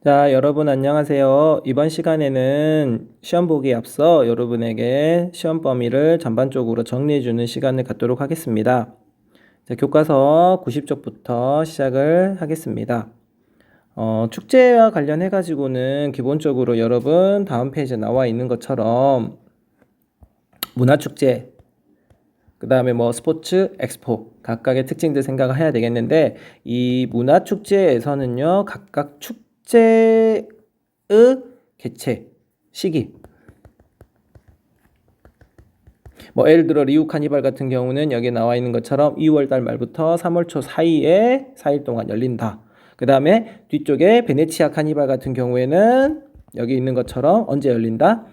자, 여러분 안녕하세요. 이번 시간에는 시험 보기에 앞서 여러분에게 시험 범위를 전반적으로 정리해주는 시간을 갖도록 하겠습니다. 자, 교과서 90쪽부터 시작을 하겠습니다. 축제와 관련해가지고는 기본적으로 여러분 다음 페이지에 나와 있는 것처럼 문화축제, 그 다음에 스포츠, 엑스포 각각의 특징들 생각을 해야 되겠는데, 이 문화축제에서는요 각각 축제의 개최 시기, 예를 들어 리우 카니발 같은 경우는 여기 나와 있는 것처럼 2월달 말부터 3월 초 사이에 4일 동안 열린다. 그 다음에 뒤쪽에 베네치아 카니발 같은 경우에는 여기 있는 것처럼 언제 열린다?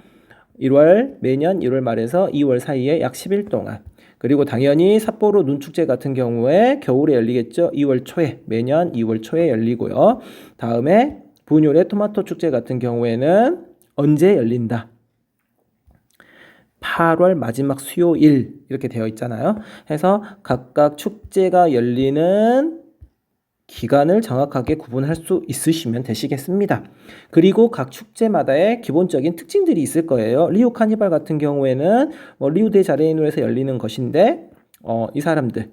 매년 1월 말에서 2월 사이에 약 10일 동안. 그리고 당연히 삿포로 눈축제 같은 경우에 겨울에 열리겠죠. 2월 초에, 매년 2월 초에 열리고요. 다음에 분효의 토마토 축제 같은 경우에는 언제 열린다? 8월 마지막 수요일 이렇게 되어 있잖아요. 해서 각각 축제가 열리는 기간을 정확하게 구분할 수 있으시면 되시겠습니다. 그리고 각 축제마다의 기본적인 특징들이 있을 거예요. 리우 카니발 같은 경우에는 리우데자네이루에서 열리는 것인데 이 사람들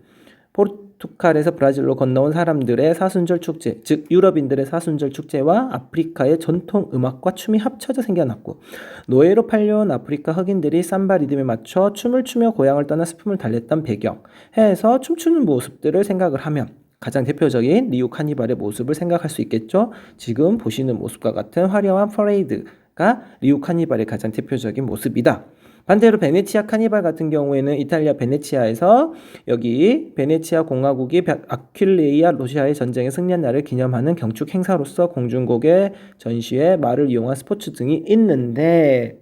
포르투갈에서 브라질로 건너온 사람들의 사순절 축제, 즉 유럽인들의 사순절 축제와 아프리카의 전통 음악과 춤이 합쳐져 생겨났고, 노예로 팔려온 아프리카 흑인들이 삼바 리듬에 맞춰 춤을 추며 고향을 떠나 슬픔을 달랬던 배경 해서 춤추는 모습들을 생각을 하면 가장 대표적인 리우 카니발의 모습을 생각할 수 있겠죠. 지금 보시는 모습과 같은 화려한 퍼레이드가 리우 카니발의 가장 대표적인 모습이다. 반대로 베네치아 카니발 같은 경우에는 이탈리아 베네치아에서 여기 베네치아 공화국이 아퀴레이아 루시아의 전쟁에 승리한 날을 기념하는 경축 행사로서 공중곡의 전시회, 말을 이용한 스포츠 등이 있는데,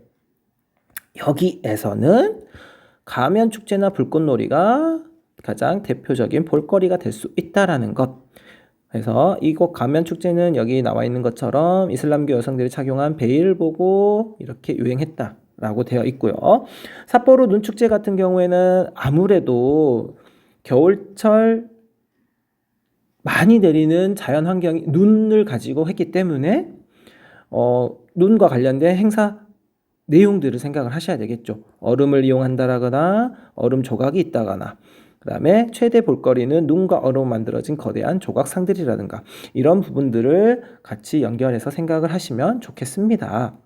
여기에서는 가면 축제나 불꽃놀이가 가장 대표적인 볼거리가 될 수 있다라는 것. 그래서 이곳 가면 축제는 여기 나와 있는 것처럼 이슬람교 여성들이 착용한 베일을 보고 이렇게 유행했다 라고 되어 있고요. 삿포로 눈축제 같은 경우에는 아무래도 겨울철 많이 내리는 자연 환경이 눈을 가지고 했기 때문에 눈과 관련된 행사 내용들을 생각을 하셔야 되겠죠. 얼음을 이용한다라거나 얼음 조각이 있다거나, 그 다음에 최대 볼거리는 눈과 얼음 만들어진 거대한 조각상들이라든가, 이런 부분들을 같이 연결해서 생각을 하시면 좋겠습니다.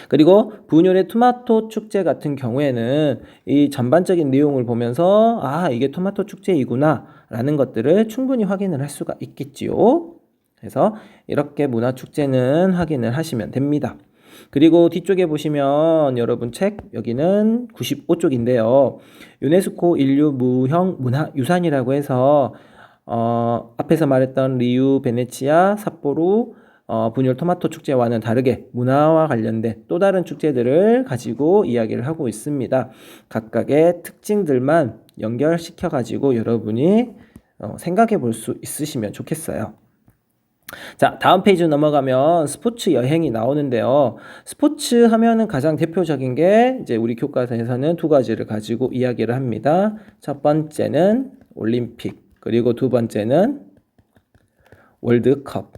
그리고 분효의 토마토 축제 같은 경우에는 이 전반적인 내용을 보면서 이게 토마토 축제이구나 라는 것들을 충분히 확인을 할 수가 있겠지요. 그래서 이렇게 문화축제는 확인을 하시면 됩니다. 그리고 뒤쪽에 보시면 여러분 책 여기는 95쪽인데요. 유네스코 인류 무형 문화유산이라고 해서 앞에서 말했던 리우, 베네치아, 삿포로, 분율 토마토 축제와는 다르게 문화와 관련된 또 다른 축제들을 가지고 이야기를 하고 있습니다. 각각의 특징들만 연결시켜 가지고 여러분이 생각해 볼 수 있으시면 좋겠어요. 자, 다음 페이지 넘어가면 스포츠 여행이 나오는데요. 스포츠 하면은 가장 대표적인 게 이제 우리 교과서에서는 두 가지를 가지고 이야기를 합니다. 첫 번째는 올림픽, 그리고 두 번째는 월드컵.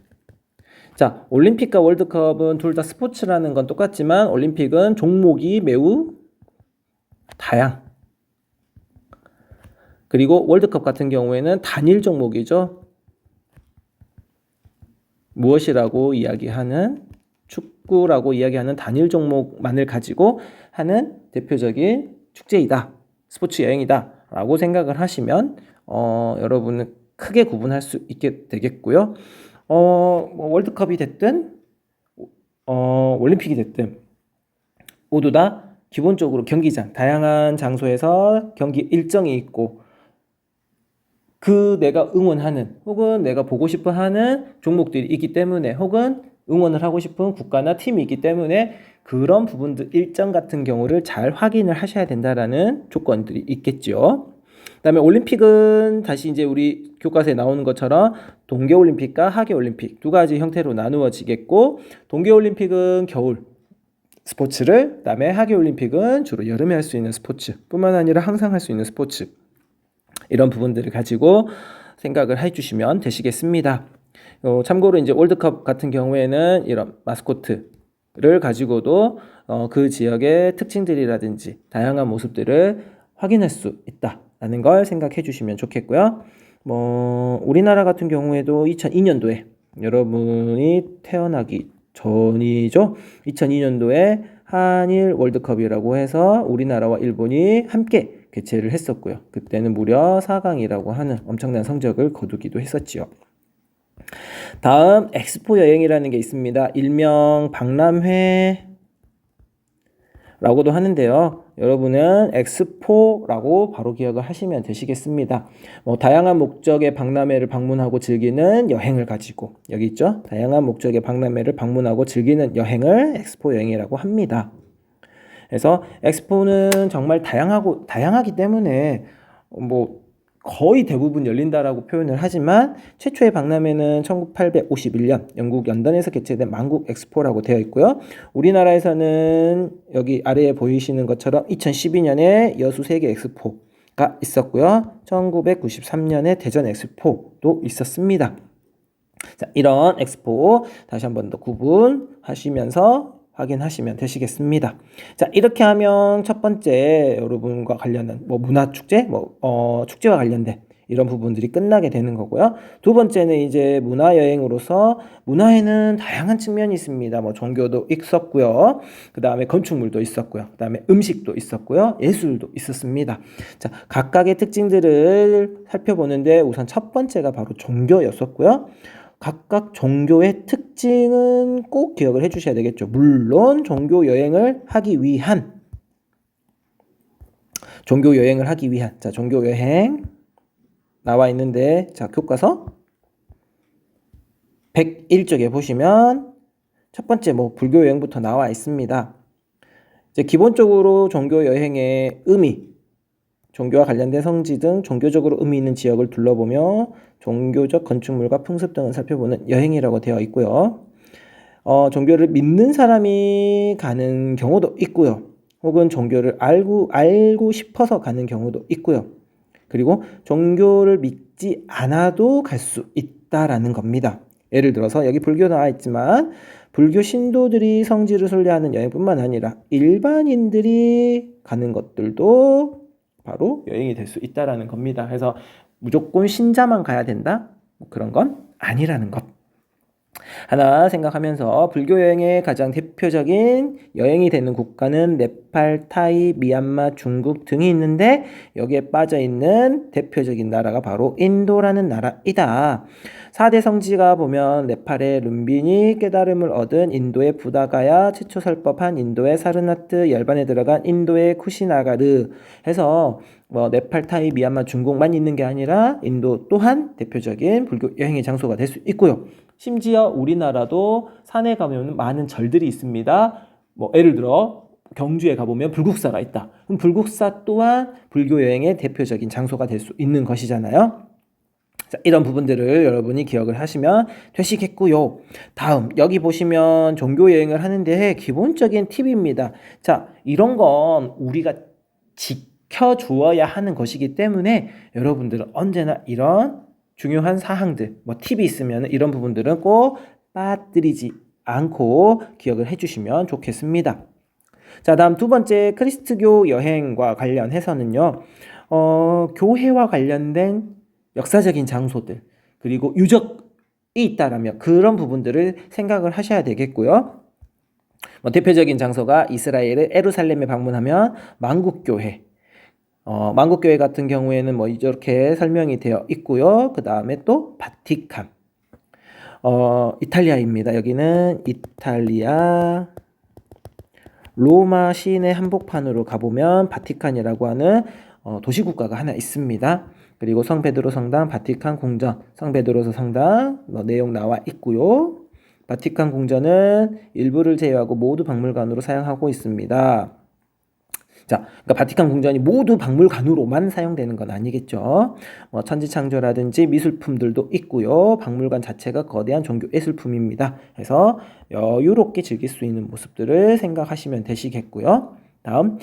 자, 올림픽과 월드컵은 둘 다 스포츠라는 건 똑같지만 올림픽은 종목이 매우 다양. 그리고 월드컵 같은 경우에는 단일 종목이죠. 무엇이라고 이야기하는, 축구라고 이야기하는 단일 종목만을 가지고 하는 대표적인 축제이다. 스포츠 여행이다. 라고 생각을 하시면 여러분은 크게 구분할 수 있게 되겠고요. 월드컵이 됐든 올림픽이 됐든 모두 다 기본적으로 경기장, 다양한 장소에서 경기 일정이 있고 내가 응원하는 혹은 내가 보고 싶어 하는 종목들이 있기 때문에, 혹은 응원을 하고 싶은 국가나 팀이 있기 때문에 그런 부분들 일정 같은 경우를 잘 확인을 하셔야 된다라는 조건들이 있겠죠. 그다음에 올림픽은 다시 이제 우리 교과서에 나오는 것처럼 동계올림픽과 하계올림픽 두 가지 형태로 나누어지겠고, 동계올림픽은 겨울 스포츠를, 그다음에 하계올림픽은 주로 여름에 할 수 있는 스포츠 뿐만 아니라 항상 할 수 있는 스포츠, 이런 부분들을 가지고 생각을 해주시면 되시겠습니다. 참고로 이제 월드컵 같은 경우에는 이런 마스코트를 가지고도 그 지역의 특징들이라든지 다양한 모습들을 확인할 수 있다라는 걸 생각해 주시면 좋겠고요. 우리나라 같은 경우에도 2002년도에 여러분이 태어나기 전이죠. 2002년도에 한일 월드컵이라고 해서 우리나라와 일본이 함께 개최를 했었고요. 그때는 무려 4강이라고 하는 엄청난 성적을 거두기도 했었지요. 다음 엑스포 여행이라는 게 있습니다. 일명 박람회 라고도 하는데요. 여러분은 엑스포라고 바로 기억을 하시면 되시겠습니다. 다양한 목적의 박람회를 방문하고 즐기는 여행을 가지고 여기 있죠. 다양한 목적의 박람회를 방문하고 즐기는 여행을 엑스포 여행이라고 합니다. 그래서 엑스포는 정말 다양하기 때문에 거의 대부분 열린다라고 표현을 하지만 최초의 박람회는 1851년 영국 런던에서 개최된 만국 엑스포라고 되어 있고요. 우리나라에서는 여기 아래에 보이시는 것처럼 2012년에 여수 세계 엑스포가 있었고요. 1993년에 대전 엑스포도 있었습니다. 자, 이런 엑스포 다시 한 번 더 구분하시면서 확인하시면 되시겠습니다. 자, 이렇게 하면 첫 번째 여러분과 관련된 문화축제, 축제와 관련된 이런 부분들이 끝나게 되는 거고요. 두 번째는 이제 문화여행으로서 문화에는 다양한 측면이 있습니다. 종교도 있었고요. 그 다음에 건축물도 있었고요. 그 다음에 음식도 있었고요. 예술도 있었습니다. 자, 각각의 특징들을 살펴보는데 우선 첫 번째가 바로 종교였었고요. 각각 종교의 특징은 꼭 기억을 해주셔야 되겠죠. 물론 종교 여행을 하기 위한 자, 종교 여행 나와 있는데, 자, 교과서 101쪽에 보시면 첫 번째 불교 여행부터 나와 있습니다. 이제 기본적으로 종교 여행의 의미, 종교와 관련된 성지 등 종교적으로 의미 있는 지역을 둘러보며 종교적 건축물과 풍습 등을 살펴보는 여행이라고 되어 있고요. 종교를 믿는 사람이 가는 경우도 있고요. 혹은 종교를 알고 싶어서 가는 경우도 있고요. 그리고 종교를 믿지 않아도 갈 수 있다라는 겁니다. 예를 들어서 여기 불교 나와 있지만 불교 신도들이 성지를 순례하는 여행뿐만 아니라 일반인들이 가는 것들도 바로 여행이 될 수 있다라는 겁니다. 그래서 무조건 신자만 가야 된다? 그런 건 아니라는 것. 하나 생각하면서 불교 여행의 가장 대표적인 여행이 되는 국가는 네팔, 타이, 미얀마, 중국 등이 있는데 여기에 빠져있는 대표적인 나라가 바로 인도라는 나라이다. 4대 성지가 보면 네팔의 룸빈이 깨달음을 얻은 인도의 부다가야, 최초 설법한 인도의 사르나트, 열반에 들어간 인도의 쿠시나가르 해서 네팔, 타이, 미얀마, 중국만 있는 게 아니라 인도 또한 대표적인 불교 여행의 장소가 될 수 있고요. 심지어 우리나라도 산에 가면 많은 절들이 있습니다. 예를 들어 경주에 가보면 불국사가 있다. 그럼 불국사 또한 불교 여행의 대표적인 장소가 될 수 있는 것이잖아요. 자, 이런 부분들을 여러분이 기억을 하시면 되시겠고요. 다음 여기 보시면 종교 여행을 하는데 기본적인 팁입니다. 자, 이런 건 우리가 지켜주어야 하는 것이기 때문에 여러분들은 언제나 이런 중요한 사항들, 팁이 있으면 이런 부분들은 꼭 빠뜨리지 않고 기억을 해주시면 좋겠습니다. 자, 다음 두 번째 크리스트교 여행과 관련해서는요, 교회와 관련된 역사적인 장소들, 그리고 유적이 있다라면 그런 부분들을 생각을 하셔야 되겠고요. 대표적인 장소가 이스라엘의 에루살렘에 방문하면 만국교회, 만국교회 같은 경우에는 이렇게 설명이 되어 있고요. 그 다음에 또 바티칸, 이탈리아입니다. 여기는 이탈리아 로마 시내 한복판으로 가보면 바티칸이라고 하는 도시국가가 하나 있습니다. 그리고 성베드로 성당, 바티칸 궁전, 성베드로서 성당 내용 나와 있고요. 바티칸 궁전은 일부를 제외하고 모두 박물관으로 사용하고 있습니다. 자, 그러니까 바티칸 궁전이 모두 박물관으로만 사용되는 건 아니겠죠. 천지창조라든지 미술품들도 있고요. 박물관 자체가 거대한 종교 예술품입니다. 그래서 여유롭게 즐길 수 있는 모습들을 생각하시면 되시겠고요. 다음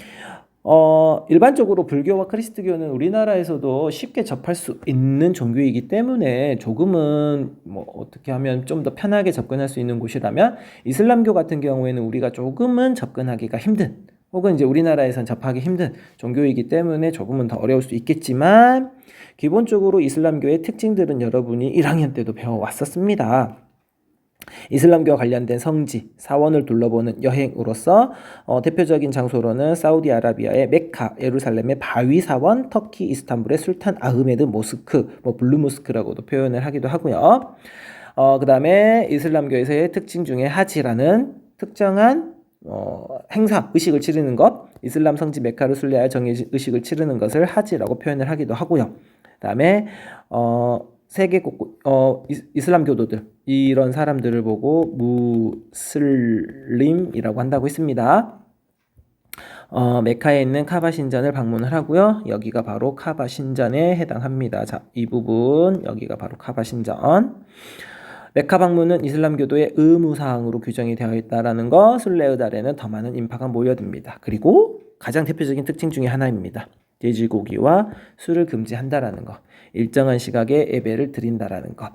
일반적으로 불교와 크리스트교는 우리나라에서도 쉽게 접할 수 있는 종교이기 때문에 조금은 뭐 어떻게 하면 좀 더 편하게 접근할 수 있는 곳이라면, 이슬람교 같은 경우에는 우리가 조금은 접근하기가 힘든, 혹은 이제 우리나라에선 접하기 힘든 종교이기 때문에 조금은 더 어려울 수 있겠지만, 기본적으로 이슬람교의 특징들은 여러분이 1학년 때도 배워왔었습니다. 이슬람교와 관련된 성지, 사원을 둘러보는 여행으로서 대표적인 장소로는 사우디아라비아의 메카, 예루살렘의 바위 사원, 터키 이스탄불의 술탄 아흐메드 모스크, 뭐 블루 모스크라고도 표현을 하기도 하고요. 그 다음에 이슬람교에서의 특징 중에 하지라는 특정한 행사, 의식을 치르는 것, 이슬람 성지 메카를 순례하여 정의의식을 치르는 것을 하지라고 표현을 하기도 하고요. 그 다음에 세계 곳곳 이슬람 교도들, 이런 사람들을 보고 무슬림이라고 한다고 했습니다. 메카에 있는 카바 신전을 방문을 하고요. 여기가 바로 카바 신전에 해당합니다. 자, 이 부분, 여기가 바로 카바 신전. 메카 방문은 이슬람교도의 의무사항으로 규정이 되어 있다는 거, 순례의 달에는 더 많은 인파가 모여듭니다. 그리고 가장 대표적인 특징 중에 하나입니다. 돼지고기와 술을 금지한다라는 것, 일정한 시각에 예배를 드린다라는 것.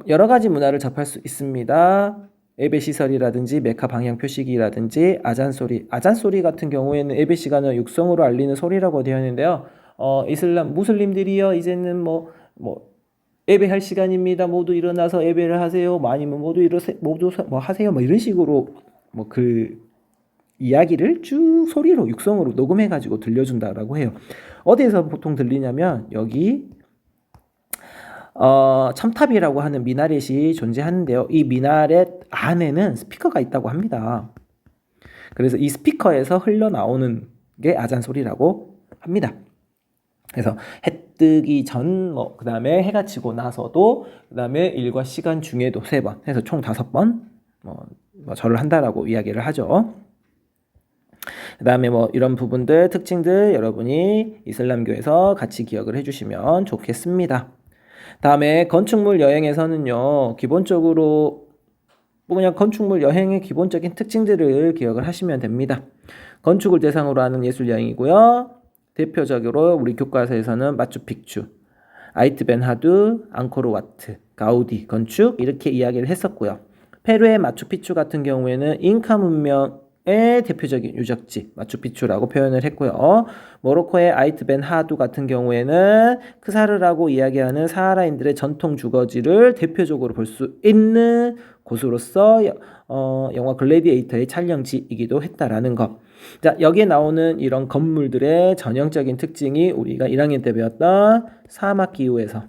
여러 가지 문화를 접할 수 있습니다. 예배 시설이라든지 메카 방향 표시기라든지 아잔소리 같은 경우에는 예배 시간을 육성으로 알리는 소리라고 되어 있는데요. 무슬림들이요, 이제는 뭐 예배할 시간입니다. 모두 일어나서 예배를 하세요. 아니면 모두 뭐 하세요. 뭐 이런 식으로 뭐 그 이야기를 쭉 소리로 육성으로 녹음해가지고 들려준다라고 해요. 어디에서 보통 들리냐면 여기 첨탑이라고 하는 미나렛이 존재하는데요. 이 미나렛 안에는 스피커가 있다고 합니다. 그래서 이 스피커에서 흘러나오는 게 아잔 소리라고 합니다. 그래서 해 뜨기 전, 그 다음에 해가 지고 나서도, 그 다음에 일과 시간 중에도 3번 해서 총 5번 절을 한다라고 이야기를 하죠. 그 다음에 이런 부분들, 특징들 여러분이 이슬람교에서 같이 기억을 해주시면 좋겠습니다. 다음에 건축물 여행에서는요, 기본적으로 그냥 건축물 여행의 기본적인 특징들을 기억을 하시면 됩니다. 건축을 대상으로 하는 예술 여행이고요. 대표적으로 우리 교과서에서는 마추픽추, 아이트벤하두, 앙코르와트, 가우디 건축 이렇게 이야기를 했었고요. 페루의 마추픽추 같은 경우에는 잉카 문명의 대표적인 유적지 마추픽추라고 표현을 했고요. 모로코의 아이트벤하두 같은 경우에는 크사르라고 이야기하는 사하라인들의 전통 주거지를 대표적으로 볼 수 있는 곳으로서 영화 글래디에이터의 촬영지이기도 했다라는 것. 자, 여기에 나오는 이런 건물들의 전형적인 특징이 우리가 1학년 때 배웠던 사막기후에서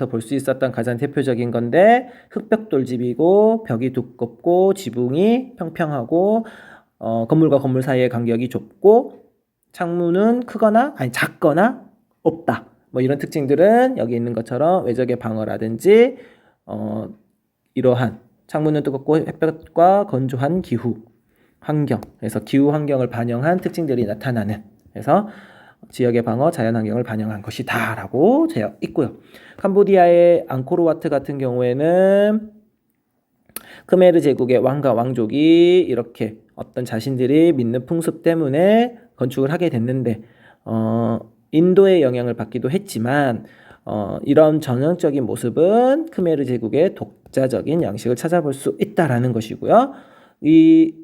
볼 수 있었던 가장 대표적인 건데, 흑벽돌집이고 벽이 두껍고 지붕이 평평하고 건물과 건물 사이의 간격이 좁고 창문은 크거나 작거나 없다. 뭐 이런 특징들은 여기 있는 것처럼 외적의 방어라든지 이러한 창문은 뜨겁고 햇볕과 건조한 기후 환경, 그래서 기후 환경을 반영한 특징들이 나타나는, 그래서 지역의 방어, 자연 환경을 반영한 것이다 라고 되어 있고요. 캄보디아의 앙코르와트 같은 경우에는 크메르 제국의 왕과 왕족이 이렇게 어떤 자신들이 믿는 풍습 때문에 건축을 하게 됐는데, 인도의 영향을 받기도 했지만 이런 전형적인 모습은 크메르 제국의 독자적인 양식을 찾아볼 수 있다라는 것이고요. 이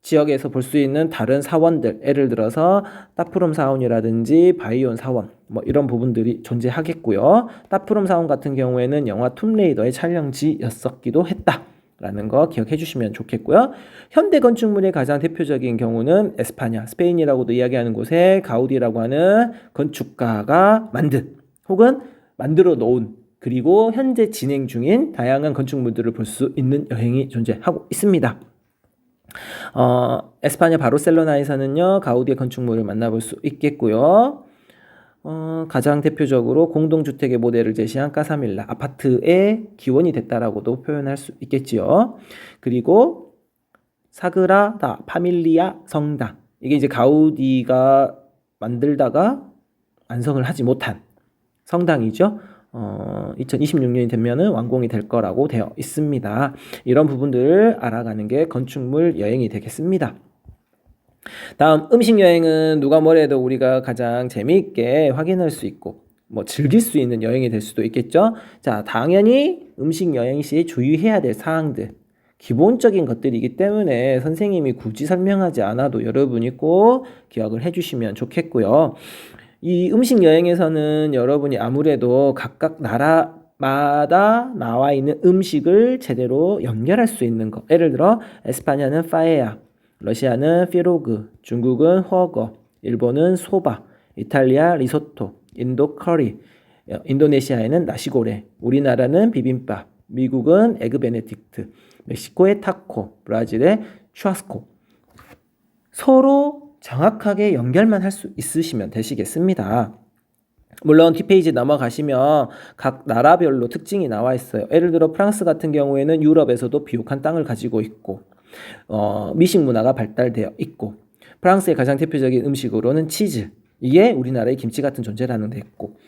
지역에서 볼 수 있는 다른 사원들, 예를 들어서 따프롬 사원이라든지 바이온 사원, 뭐 이런 부분들이 존재하겠고요. 따프롬 사원 같은 경우에는 영화 툼레이더의 촬영지였었기도 했다라는 거 기억해 주시면 좋겠고요. 현대 건축물의 가장 대표적인 경우는 에스파냐, 스페인이라고도 이야기하는 곳에 가우디라고 하는 건축가가 만든 혹은 만들어 놓은, 그리고 현재 진행 중인 다양한 건축물들을 볼 수 있는 여행이 존재하고 있습니다. 에스파냐 바르셀로나에서는요, 가우디의 건축물을 만나볼 수 있겠고요. 가장 대표적으로 공동주택의 모델을 제시한 까사밀라 아파트의 기원이 됐다라고도 표현할 수 있겠지요. 그리고 사그라다 파밀리아 성당, 이게 이제 가우디가 만들다가 완성을 하지 못한 성당이죠. 2026년이 되면은 완공이 될 거라고 되어 있습니다. 이런 부분들을 알아가는 게 건축물 여행이 되겠습니다. 다음 음식 여행은 누가 뭐래도 우리가 가장 재미있게 확인할 수 있고 뭐 즐길 수 있는 여행이 될 수도 있겠죠. 자, 당연히 음식 여행 시 주의해야 될 사항들 기본적인 것들이기 때문에 선생님이 굳이 설명하지 않아도 여러분이 꼭 기억을 해주시면 좋겠고요. 이 음식 여행에서는 여러분이 아무래도 각각 나라마다 나와 있는 음식을 제대로 연결할 수 있는 거. 예를 들어 에스파냐는 파에야, 러시아는 피로그, 중국은 허거, 일본은 소바, 이탈리아 리소토, 인도 커리, 인도네시아에는 나시고레, 우리나라는 비빔밥, 미국은 에그 베네딕트, 멕시코의 타코, 브라질의 슈아스코. 서로 정확하게 연결만 할 수 있으시면 되시겠습니다. 물론 뒷페이지 넘어가시면 각 나라별로 특징이 나와 있어요. 예를 들어 프랑스 같은 경우에는 유럽에서도 비옥한 땅을 가지고 있고 미식 문화가 발달되어 있고 프랑스의 가장 대표적인 음식으로는 치즈, 이게 우리나라의 김치 같은 존재라는 데 있고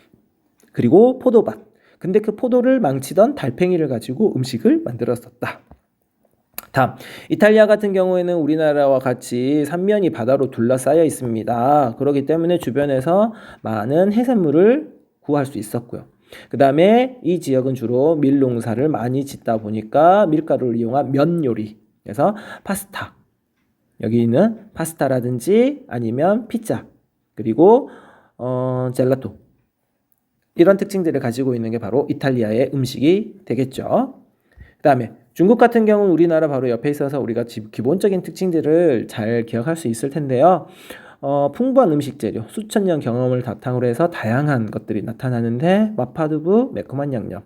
그리고 포도밭, 근데 그 포도를 망치던 달팽이를 가지고 음식을 만들었었다. 다음, 이탈리아 같은 경우에는 우리나라와 같이 삼면이 바다로 둘러싸여 있습니다. 그렇기 때문에 주변에서 많은 해산물을 구할 수 있었고요. 그 다음에 이 지역은 주로 밀 농사를 많이 짓다 보니까 밀가루를 이용한 면 요리, 그래서 파스타, 여기는 파스타라든지 아니면 피자, 그리고 젤라또, 이런 특징들을 가지고 있는 게 바로 이탈리아의 음식이 되겠죠. 그 다음에 중국 같은 경우는 우리나라 바로 옆에 있어서 우리가 기본적인 특징들을 잘 기억할 수 있을 텐데요. 풍부한 음식 재료, 수천 년 경험을 바탕으로 해서 다양한 것들이 나타나는데 마파두부, 매콤한 양념,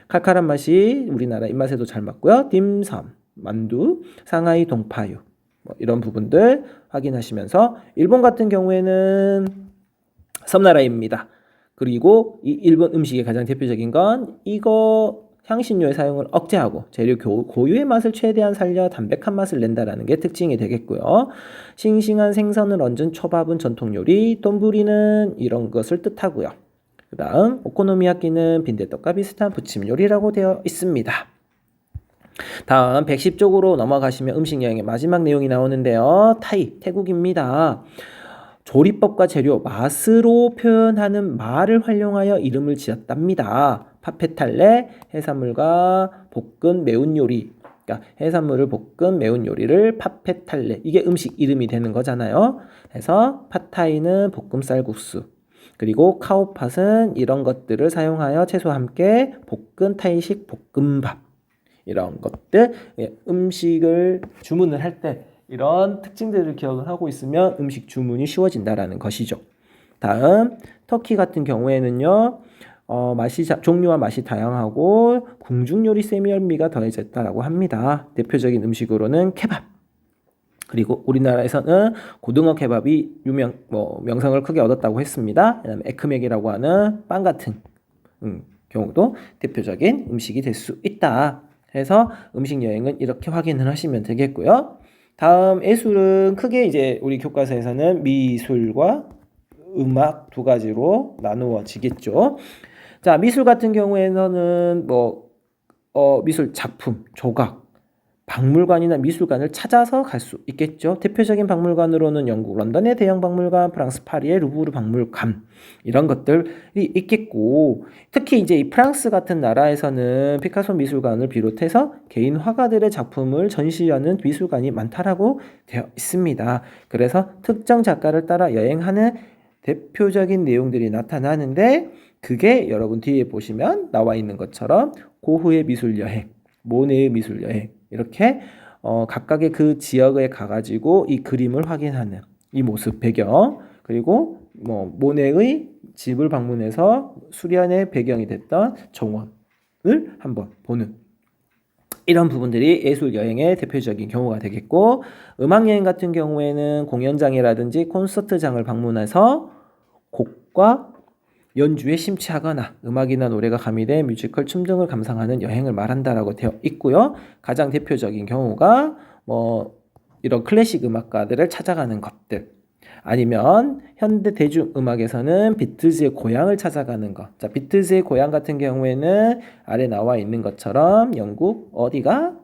칼칼한 맛이 우리나라 입맛에도 잘 맞고요. 딤섬, 만두, 상하이 동파유, 뭐 이런 부분들 확인하시면서 일본 같은 경우에는 섬나라입니다. 그리고 이 일본 음식의 가장 대표적인 건 이거 향신료의 사용을 억제하고 재료 고유의 맛을 최대한 살려 담백한 맛을 낸다라는 게 특징이 되겠고요. 싱싱한 생선을 얹은 초밥은 전통 요리, 돈부리는 이런 것을 뜻하고요. 그 다음 오코노미야끼는 빈대떡과 비슷한 부침 요리라고 되어 있습니다. 다음 110쪽으로 넘어가시면 음식 여행의 마지막 내용이 나오는데요. 타이, 태국입니다. 조리법과 재료, 맛으로 표현하는 말을 활용하여 이름을 지었답니다. 파페탈레, 해산물과 볶은 매운 요리. 그러니까 해산물을 볶은 매운 요리를 파페탈레. 이게 음식 이름이 되는 거잖아요. 그래서 팟타이는 볶음 쌀국수. 그리고 카오팟은 이런 것들을 사용하여 채소와 함께 볶은 타이식 볶음밥. 이런 것들, 음식을 주문을 할때 이런 특징들을 기억을 하고 있으면 음식 주문이 쉬워진다라는 것이죠. 다음 터키 같은 경우에는요. 종류와 맛이 다양하고 궁중 요리 세미열미가 더해졌다라고 합니다. 대표적인 음식으로는 케밥. 그리고 우리나라에서는 고등어 케밥이 명성을 크게 얻었다고 했습니다. 그다음에 에크맥이라고 하는 빵 같은 경우도 대표적인 음식이 될 수 있다. 해서 음식 여행은 이렇게 확인을 하시면 되겠고요. 다음 예술은 크게 이제 우리 교과서에서는 미술과 음악 두 가지로 나누어지겠죠. 자, 미술 같은 경우에는 미술 작품, 조각, 박물관이나 미술관을 찾아서 갈 수 있겠죠. 대표적인 박물관으로는 영국 런던의 대형 박물관, 프랑스 파리의 루브르 박물관 이런 것들이 있겠고 특히 이제 이 프랑스 같은 나라에서는 피카소 미술관을 비롯해서 개인 화가들의 작품을 전시하는 미술관이 많다라고 되어 있습니다. 그래서 특정 작가를 따라 여행하는 대표적인 내용들이 나타나는데 그게 여러분 뒤에 보시면 나와 있는 것처럼 고흐의 미술 여행, 모네의 미술 여행 이렇게 각각의 그 지역에 가가지고 이 그림을 확인하는 이 모습 배경 그리고 모네의 집을 방문해서 수련의 배경이 됐던 정원을 한번 보는 이런 부분들이 예술 여행의 대표적인 경우가 되겠고 음악 여행 같은 경우에는 공연장이라든지 콘서트장을 방문해서 곡과 연주에 심취하거나 음악이나 노래가 가미된 뮤지컬 춤 등을 감상하는 여행을 말한다라고 되어 있고요. 가장 대표적인 경우가 이런 클래식 음악가들을 찾아가는 것들 아니면 현대 대중음악에서는 비틀즈의 고향을 찾아가는 것. 자, 비틀즈의 고향 같은 경우에는 아래 나와 있는 것처럼 영국 어디가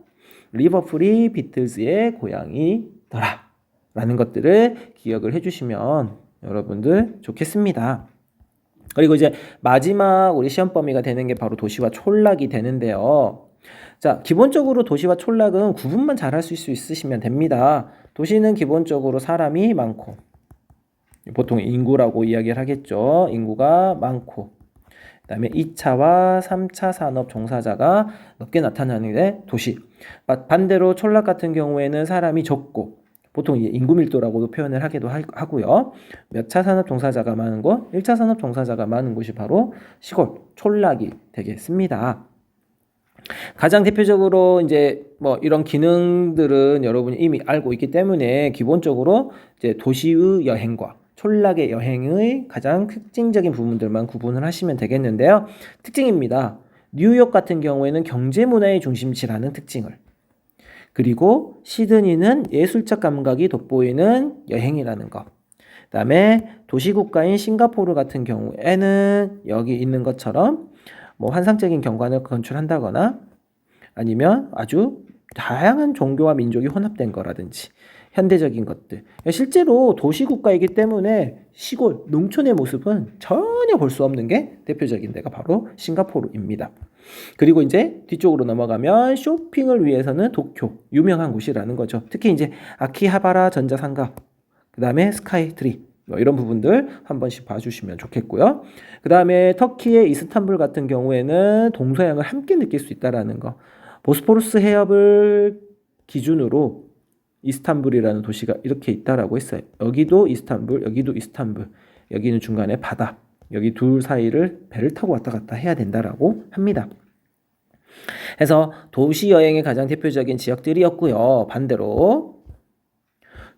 리버풀이 비틀즈의 고향이더라 라는 것들을 기억을 해주시면 여러분들 좋겠습니다. 그리고 이제 마지막 우리 시험 범위가 되는 게 바로 도시와 촌락이 되는데요. 자, 기본적으로 도시와 촌락은 구분만 잘 할 수 있으시면 됩니다. 도시는 기본적으로 사람이 많고, 보통 인구라고 이야기를 하겠죠. 인구가 많고, 그 다음에 2차와 3차 산업 종사자가 높게 나타나는 게 도시. 반대로 촌락 같은 경우에는 사람이 적고, 보통 인구 밀도라고도 표현을 하기도 하고요. 몇 차 산업 종사자가 많은 곳? 1차 산업 종사자가 많은 곳이 바로 시골, 촌락이 되겠습니다. 가장 대표적으로 이제 뭐 이런 기능들은 여러분이 이미 알고 있기 때문에 기본적으로 이제 도시의 여행과 촌락의 여행의 가장 특징적인 부분들만 구분을 하시면 되겠는데요. 특징입니다. 뉴욕 같은 경우에는 경제문화의 중심지라는 특징을, 그리고 시드니는 예술적 감각이 돋보이는 여행이라는 것, 그 다음에 도시국가인 싱가포르 같은 경우에는 여기 있는 것처럼 뭐 환상적인 경관을 건축한다거나 아니면 아주 다양한 종교와 민족이 혼합된 거라든지 현대적인 것들. 실제로 도시국가이기 때문에 시골, 농촌의 모습은 전혀 볼 수 없는 게 대표적인 데가 바로 싱가포르입니다. 그리고 이제 뒤쪽으로 넘어가면 쇼핑을 위해서는 도쿄, 유명한 곳이라는 거죠. 특히 이제 아키하바라 전자상가, 그 다음에 스카이트리, 뭐 이런 부분들 한 번씩 봐주시면 좋겠고요. 그 다음에 터키의 이스탄불 같은 경우에는 동서양을 함께 느낄 수 있다는 거. 보스포루스 해협을 기준으로 이스탄불이라는 도시가 이렇게 있다라고 했어요. 여기도 이스탄불, 여기도 이스탄불, 여기는 중간에 바다, 여기 둘 사이를 배를 타고 왔다 갔다 해야 된다라고 합니다. 그래서 도시 여행의 가장 대표적인 지역들이었고요. 반대로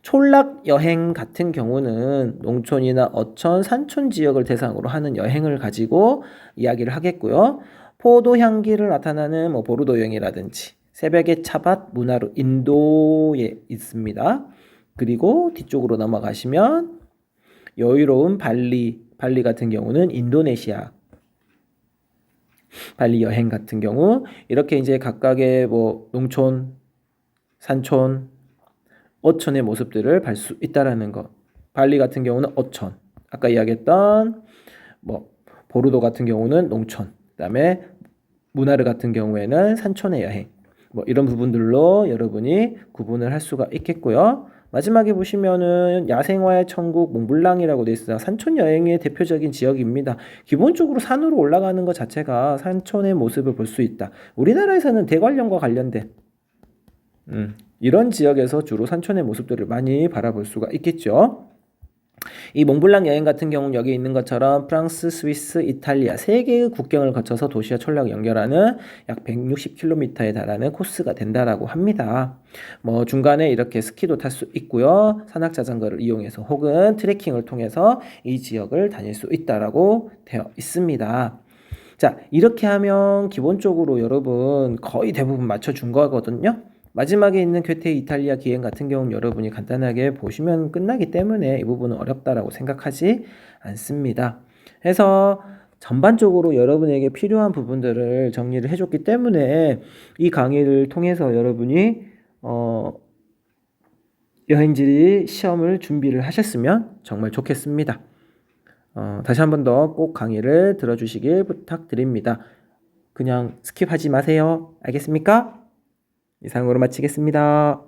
촌락 여행 같은 경우는 농촌이나 어촌, 산촌 지역을 대상으로 하는 여행을 가지고 이야기를 하겠고요. 포도 향기를 나타나는 뭐 보르도 여행이라든지 새벽의 차밭 문화로 인도에 있습니다. 그리고 뒤쪽으로 넘어가시면 여유로운 발리 같은 경우는 인도네시아 발리 여행 같은 경우 이렇게 이제 각각의 뭐 농촌, 산촌, 어촌의 모습들을 볼 수 있다라는 것. 발리 같은 경우는 어촌, 아까 이야기했던 뭐 보르도 같은 경우는 농촌, 그다음에 무나르 같은 경우에는 산촌의 여행. 뭐 이런 부분들로 여러분이 구분을 할 수가 있겠고요. 마지막에 보시면은 야생화의 천국 몽블랑이라고 되어 있어요. 산촌 여행의 대표적인 지역입니다. 기본적으로 산으로 올라가는 것 자체가 산촌의 모습을 볼 수 있다. 우리나라에서는 대관령과 관련된 이런 지역에서 주로 산촌의 모습들을 많이 바라볼 수가 있겠죠. 이 몽블랑 여행 같은 경우는 여기 있는 것처럼 프랑스, 스위스, 이탈리아 3개의 국경을 거쳐서 도시와 촌락을 연결하는 약 160km에 달하는 코스가 된다라고 합니다. 뭐 중간에 이렇게 스키도 탈 수 있고요. 산악 자전거를 이용해서 혹은 트레킹을 통해서 이 지역을 다닐 수 있다라고 되어 있습니다. 자, 이렇게 하면 기본적으로 여러분 거의 대부분 맞춰준 거거든요. 마지막에 있는 괴테 이탈리아 기행 같은 경우는 여러분이 간단하게 보시면 끝나기 때문에 이 부분은 어렵다라고 생각하지 않습니다. 해서 전반적으로 여러분에게 필요한 부분들을 정리를 해줬기 때문에 이 강의를 통해서 여러분이 여행지 시험을 준비를 하셨으면 정말 좋겠습니다. 다시 한 번 더 꼭 강의를 들어주시길 부탁드립니다. 그냥 스킵하지 마세요. 알겠습니까? 이상으로 마치겠습니다.